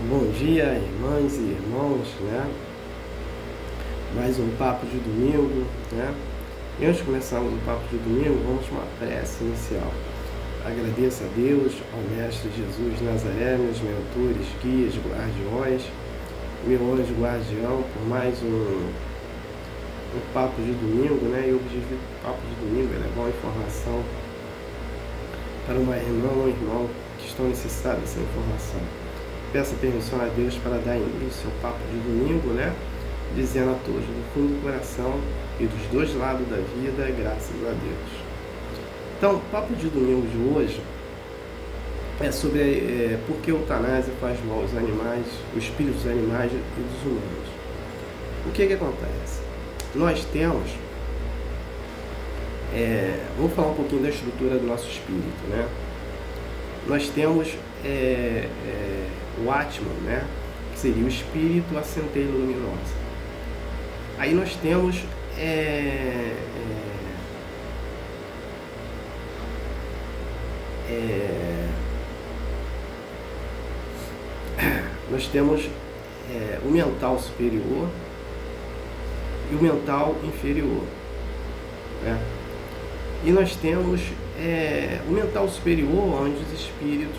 Bom dia, irmãs e irmãos, né? Mais um papo de domingo, né? E antes de começarmos o papo de domingo, vamos uma prece inicial. Agradeço a Deus, ao Mestre Jesus Nazaré, meus mentores, guias, guardiões, meu anjo guardião, por mais um papo de domingo, né? E o objetivo do papo de domingo é levar uma informação para uma irmã ou um irmão que estão necessitados dessa informação. Peço permissão a Deus para dar início ao papo de domingo, né? Dizendo a todos, do fundo do coração e dos dois lados da vida, graças a Deus. Então, o papo de domingo de hoje é sobre por que a eutanásia faz mal aos animais, os espíritos dos animais e dos humanos. O que acontece? Nós temos, vamos falar um pouquinho da estrutura do nosso espírito, né? Nós temos o Atman, né? Que seria o espírito, a centelha luminosa. Aí nós temos o mental superior e o mental inferior, né? E nós temos o mental superior, onde os espíritos,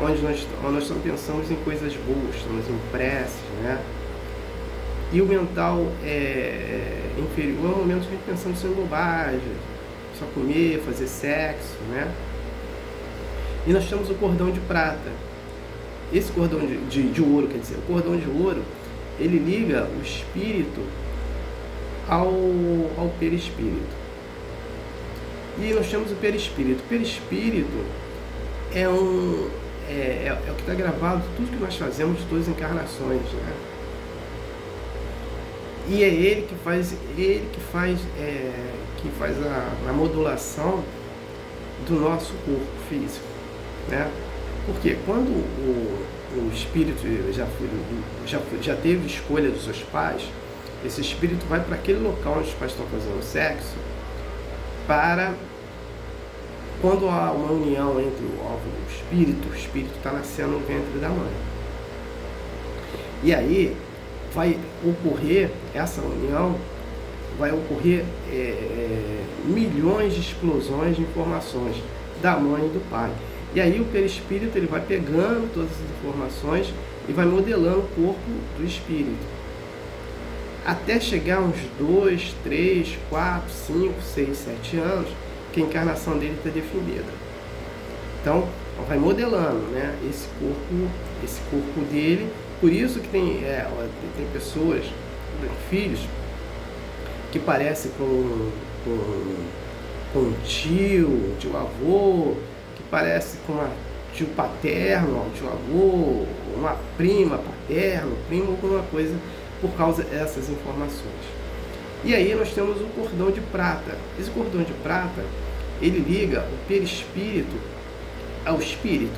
onde nós só pensamos em coisas boas, estamos em preces, né? E o mental inferior é o momento que a gente pensamos em bobagem, só comer, fazer sexo, né? E nós temos o cordão de prata. Esse cordão de ouro, quer dizer, o cordão de ouro, ele liga o espírito ao perispírito. E nós temos o perispírito. O perispírito é o que está gravado tudo que nós fazemos de todas as encarnações, né? E é ele que faz a modulação do nosso corpo físico, né? Porque quando o espírito já teve escolha dos seus pais, esse espírito vai para aquele local onde os pais estão fazendo sexo, para quando há uma união entre o óvulo e o espírito está nascendo no ventre da mãe. E aí vai ocorrer essa união, vai ocorrer milhões de explosões de informações da mãe e do pai. E aí o perispírito ele vai pegando todas as informações e vai modelando o corpo do espírito. Até chegar uns 2, 3, 4, 5, 6, 7 anos, que a encarnação dele está definida. Então, vai modelando, né, esse corpo dele. Por isso que tem pessoas, filhos, que parecem com um tio avô, que parece com um tio paterno, um tio avô, uma prima paterno, primo, alguma coisa, por causa dessas informações. E aí nós temos o cordão de prata. Esse cordão de prata, ele liga o perispírito ao espírito.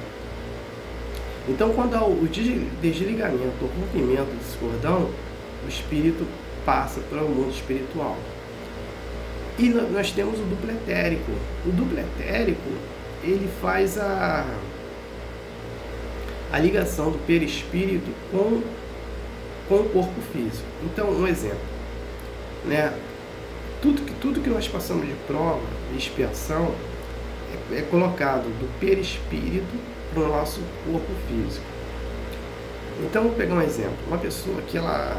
Então, quando há o desligamento, o rompimento desse cordão, o espírito passa para o mundo espiritual. E nós temos o duplo etérico. O duplo etérico, ele faz a ligação do perispírito com o corpo físico. Então, um exemplo, né? Tudo que nós passamos de prova, de expiação, é colocado do perispírito para o nosso corpo físico. Então, vou pegar um exemplo. Uma pessoa que ela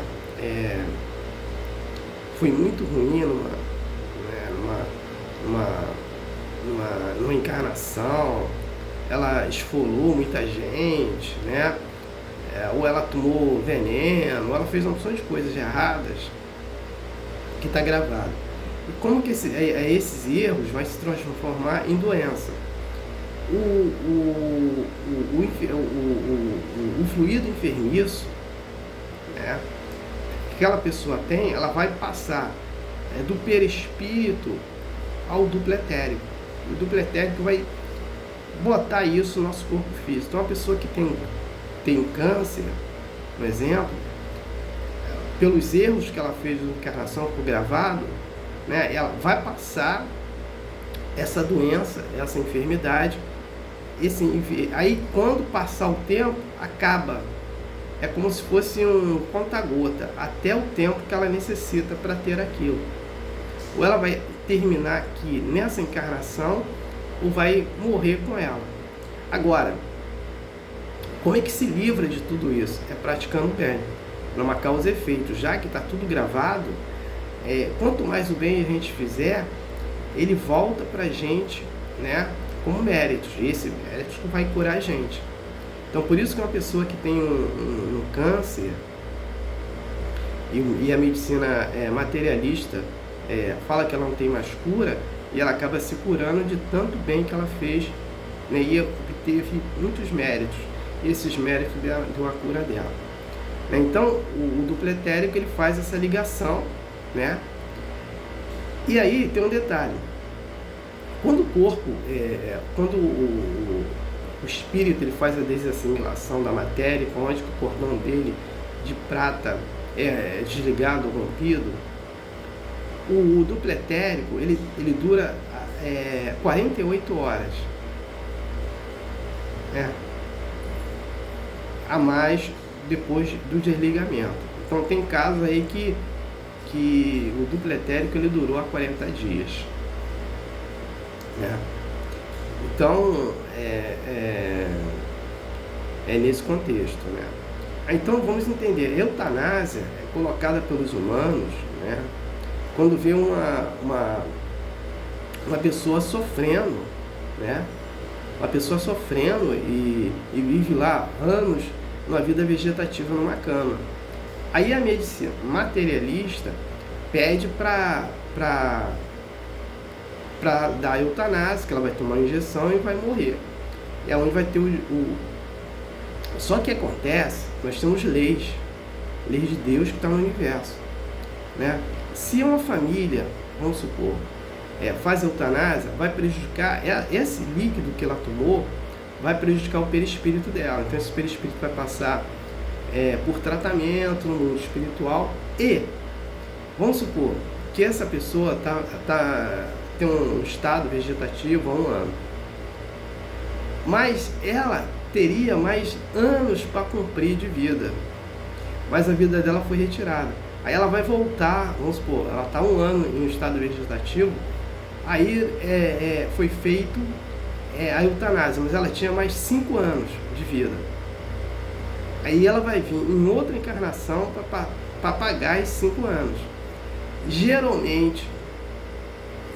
foi muito ruim numa encarnação, ela esfolou muita gente, né? Ou ela tomou veneno, ou ela fez uma opção de coisas erradas, que está gravado. E como que esses erros vai se transformar em doença? O fluido enfermiço, né, que aquela pessoa tem, ela vai passar do perispírito ao duplo etérico. O duplo etérico vai botar isso no nosso corpo físico. Então, uma pessoa que tem câncer, por exemplo, pelos erros que ela fez de encarnação por gravado, né, ela vai passar essa doença, essa enfermidade. Aí, quando passar o tempo, acaba é como se fosse um conta-gota, até o tempo que ela necessita para ter aquilo. Ou ela vai terminar aqui nessa encarnação, ou vai morrer com ela. Agora, como é que se livra de tudo isso? É praticando o bem, numa causa e efeito. Já que está tudo gravado, quanto mais o bem a gente fizer, ele volta para a gente, né, como méritos. E esse mérito vai curar a gente. Então, por isso que uma pessoa que tem um câncer, e a medicina materialista fala que ela não tem mais cura, e ela acaba se curando de tanto bem que ela fez, né, e obteve muitos méritos. E esses méritos deu a cura dela. Então, o duplo etérico, ele faz essa ligação, né? E aí tem um detalhe. Quando o corpo, quando o espírito, ele faz a desassimilação da matéria, onde o cordão dele de prata é desligado, rompido, o duplo etérico, ele dura 48 horas. A mais depois do desligamento. Então tem casos aí que o duplo etérico, ele durou há 40 dias. Então é nesse contexto, né? Então vamos entender, a eutanásia é colocada pelos humanos, né, quando vê uma pessoa sofrendo, né, uma pessoa sofrendo e vive lá anos numa vida vegetativa numa cama. Aí a medicina materialista pede para dar a eutanásia, que ela vai tomar uma injeção e vai morrer. É onde vai ter Só que acontece, nós temos leis de Deus que estão no universo, né? Se uma família, vamos supor, faz eutanásia, vai prejudicar, esse líquido que ela tomou vai prejudicar o perispírito dela. Então esse perispírito vai passar por tratamento no mundo espiritual, e vamos supor que essa pessoa tem um estado vegetativo há 1 ano, mas ela teria mais anos para cumprir de vida, mas a vida dela foi retirada. Aí ela vai voltar, vamos supor, ela está 1 ano em um estado vegetativo, aí foi feito a eutanásia, mas ela tinha mais 5 anos de vida. Aí ela vai vir em outra encarnação para pagar esses 5 anos. Geralmente,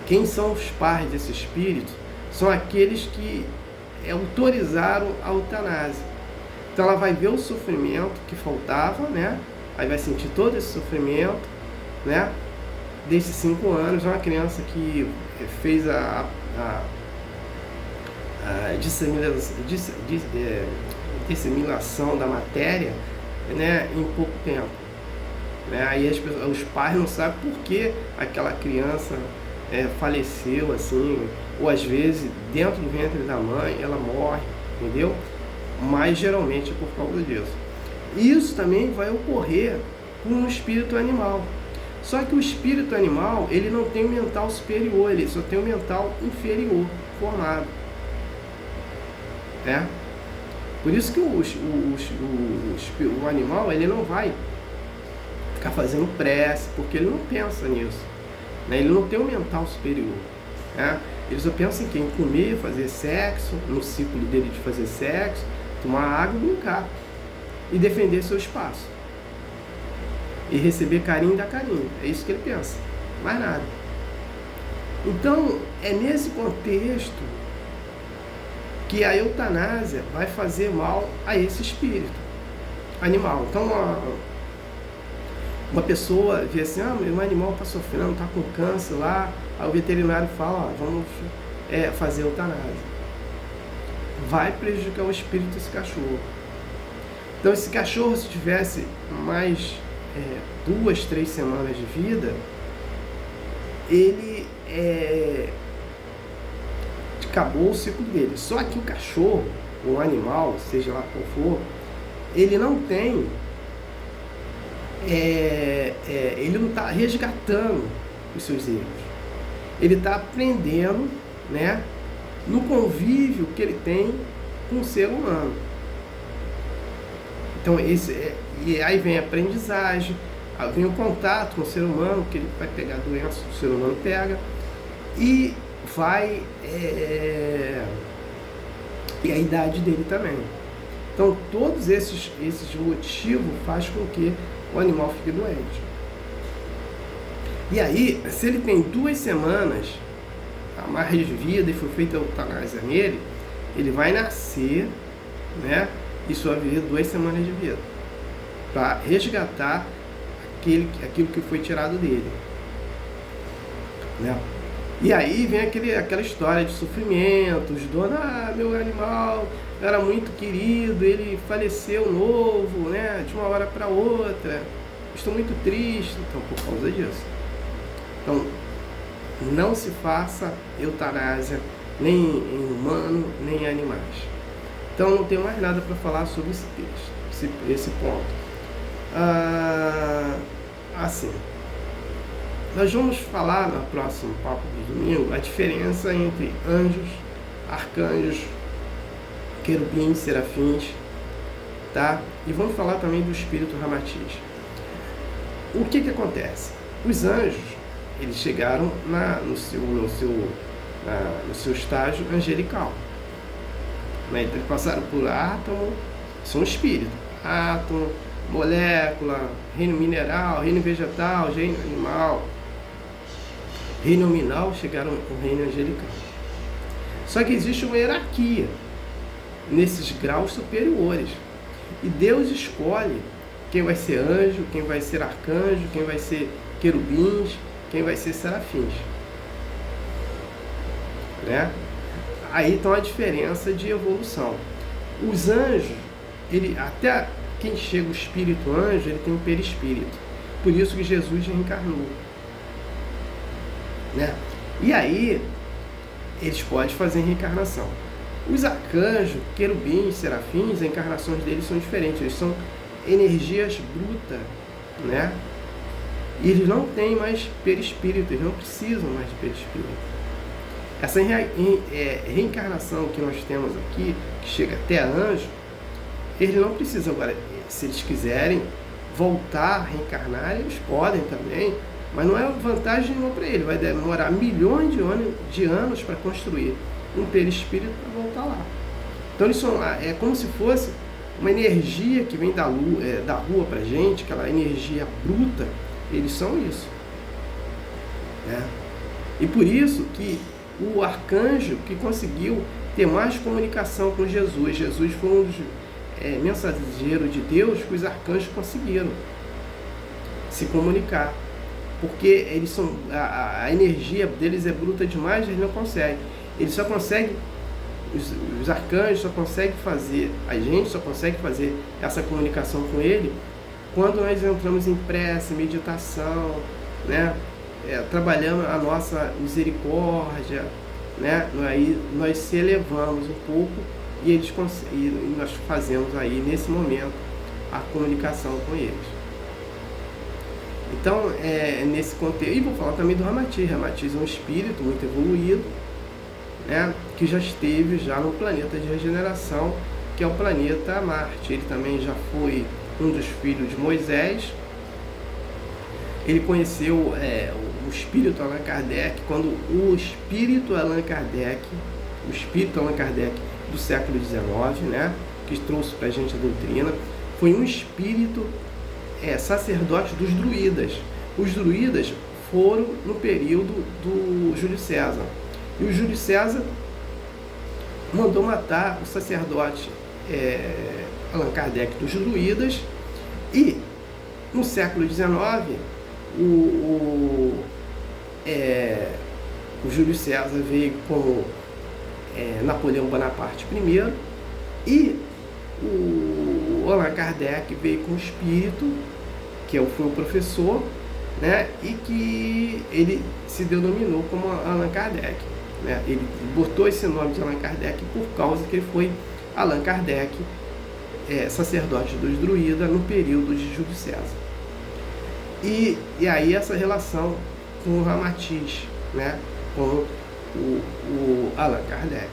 quem são os pais desse espírito são aqueles que autorizaram a eutanásia. Então ela vai ver o sofrimento que faltava, né? Aí vai sentir todo esse sofrimento, né, desses 5 anos. Uma criança que fez a disseminação da matéria, né, em pouco tempo, né? Aí os pais não sabem por que aquela criança faleceu assim, ou às vezes dentro do ventre da mãe ela morre, entendeu? Mas geralmente é por causa disso. Isso também vai ocorrer com um espírito animal. Só que o espírito animal, ele não tem o mental superior, ele só tem o mental inferior formado. Por isso que o animal, ele não vai ficar fazendo prece, porque ele não pensa nisso, né? Ele não tem o mental superior, né? Ele só pensa em quê? Em comer, fazer sexo, no ciclo dele de fazer sexo, tomar água e brincar, e defender seu espaço, e receber carinho e dar carinho. É isso que ele pensa, mais nada. Então é nesse contexto que a eutanásia vai fazer mal a esse espírito animal. Então uma pessoa vê assim, meu animal está sofrendo, está com câncer lá, aí o veterinário fala, vamos fazer eutanásia. Vai prejudicar o espírito desse cachorro. Então esse cachorro, se tivesse mais 2, 3 semanas de vida, ele acabou o ciclo dele. Só que o cachorro, o animal, seja lá qual for, ele não tem, ele não está resgatando os seus erros. Ele está aprendendo, né, no convívio que ele tem com o ser humano. Então, e aí vem a aprendizagem, aí vem o contato com o ser humano, que ele vai pegar a doença, o ser humano pega, e vai... e a idade dele também. Então, todos esses motivos fazem com que o animal fique doente. E aí, se ele tem 2 semanas a mais de vida e foi feita a eutanásia nele, ele vai nascer, né, e só viver 2 semanas de vida, para resgatar aquilo que foi tirado dele, né? E aí vem aquela história de sofrimento, de dor, meu animal era muito querido, ele faleceu novo, né, de uma hora para outra, estou muito triste, então, por causa disso. Então, não se faça eutanásia nem em humano, nem em animais. Então, não tenho mais nada para falar sobre esse texto, esse ponto. Assim, nós vamos falar no próximo papo do domingo a diferença entre anjos, arcanjos, querubins, serafins, tá? E vamos falar também do espírito Ramatiz. O que acontece? Os anjos, eles chegaram no seu estágio angelical, né? Então, eles passaram por átomo, são espíritos, átomo, molécula, reino mineral, reino vegetal, reino animal, reino nominal, chegaram ao reino angelical. Só que existe uma hierarquia nesses graus superiores, e Deus escolhe quem vai ser anjo, quem vai ser arcanjo, quem vai ser querubins, quem vai ser serafins, né? Aí está a diferença de evolução. Os anjos, até quem chega o espírito anjo, ele tem um perispírito. Por isso que Jesus reencarnou, né? E aí eles podem fazer reencarnação. Os arcanjos, querubins, serafins, as encarnações deles são diferentes. Eles são energias brutas, né? E eles não têm mais perispírito, eles não precisam mais de perispírito. Essa reencarnação que nós temos aqui, que chega até anjo, eles não precisam. Agora, se eles quiserem voltar a reencarnar, eles podem também, mas não é vantagem nenhuma para ele. Vai demorar milhões de anos para construir um perispírito para voltar lá. Então eles são, é como se fosse uma energia que vem da rua para a gente, aquela energia bruta. Eles são isso, né? E por isso que o arcanjo que conseguiu ter mais comunicação com Jesus, Jesus foi um dos mensageiros de Deus que os arcanjos conseguiram se comunicar, porque eles são, a energia deles é bruta demais, eles não conseguem. Eles só conseguem, os arcanjos só conseguem fazer, a gente só consegue fazer essa comunicação com ele quando nós entramos em prece, meditação, né? Trabalhando a nossa misericórdia, né? Aí nós se elevamos um pouco e nós fazemos aí nesse momento a comunicação com eles. Então, nesse contexto, e vou falar também do Ramatiz. Ramatiz é um espírito muito evoluído, né? Que já esteve no planeta de regeneração, que é o planeta Marte. Ele também já foi um dos filhos de Moisés. Ele conheceu o espírito Allan Kardec, quando o espírito Allan Kardec do século XIX, né, que trouxe para a gente a doutrina, foi um espírito sacerdote dos druidas. Os druidas foram no período do Júlio César. E o Júlio César mandou matar o sacerdote Allan Kardec dos druidas, e no século XIX o Júlio César veio como Napoleão Bonaparte I, e o Allan Kardec veio com o espírito, que foi o professor, né, e que ele se denominou como Allan Kardec, né? Ele botou esse nome de Allan Kardec por causa que ele foi Allan Kardec, sacerdote dos druidas no período de Júlio César. E aí essa relação com o Ramatiz, né, com o Allan Kardec.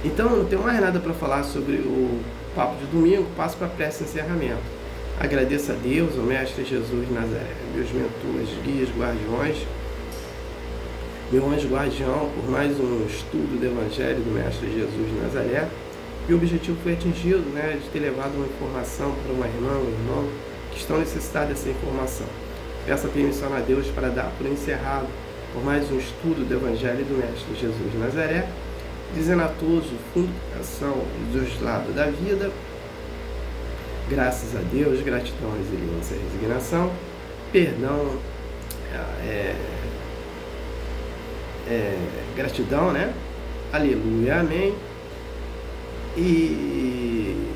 Então, não tenho mais nada para falar sobre papo de domingo, passo para a prece de encerramento. Agradeço a Deus, o Mestre Jesus de Nazaré, meus mentores, guias, guardiões, meu anjo guardião, por mais um estudo do Evangelho do Mestre Jesus de Nazaré. E o objetivo foi atingido, né, de ter levado uma informação para uma irmã, um irmão que estão necessitados dessa informação. Peço a permissão a Deus para dar por encerrado por mais um estudo do Evangelho do Mestre Jesus de Nazaré, dizendo a todos o fundo do coração dos lados da vida, graças a Deus, gratidão, resiliência e resignação, perdão, gratidão, né? Aleluia, amém. E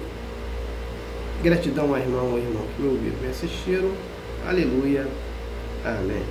gratidão ao irmão ou irmão que me ouviram e me assistiram. Aleluia, amém.